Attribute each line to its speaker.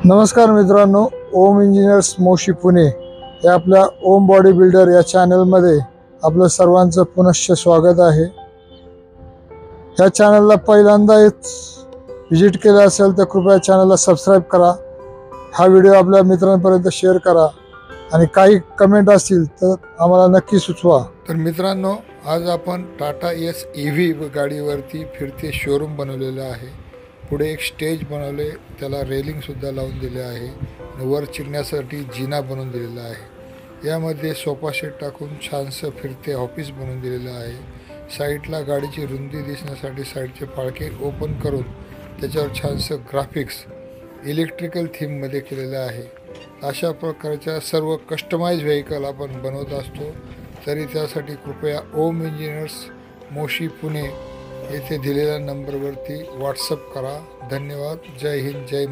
Speaker 1: नमस्कार मित्रांनो, ओम इंजिनियर्स मोशी पुणे या आपल्या ओम बॉडी बिल्डर या चॅनलमध्ये आपलं सर्वांचं पुनश्च स्वागत आहे। या चॅनलला पहिल्यांदाच विजिट केलं असेल तर कृपया चॅनलला सबस्क्राईब करा, हा व्हिडिओ आपल्या मित्रांपर्यंत शेअर करा आणि काही कमेंट असतील तर आम्हाला नक्की सुचवा। तर मित्रांनो, आज आपण टाटा एस EV गाडीवरती फिरते शोरूम बनवलेलं आहे। पुढे एक स्टेज बनवले, त्याला रेलिंगसुद्धा लावून दिले आहे आणि वर चिरण्यासाठी जिना बनवून दिलेला आहे। यामध्ये सोफा सेट टाकून छानसं फिरते ऑफिस बनवून दिलेलं आहे। साईडला गाडीची रुंदी दिसण्यासाठी साईडचे फाळके ओपन करून त्याच्यावर छानसं ग्राफिक्स इलेक्ट्रिकल थीममध्ये केलेलं आहे। अशा प्रकारच्या सर्व कस्टमाइज व्हेकल आपण बनवत असतो, तरी त्यासाठी कृपया ओम इंजिनियर्स मोशी पुणे येथे दिलेल्या नंबरवरती व्हॉट्सअप करा। धन्यवाद। जय हिंद, जय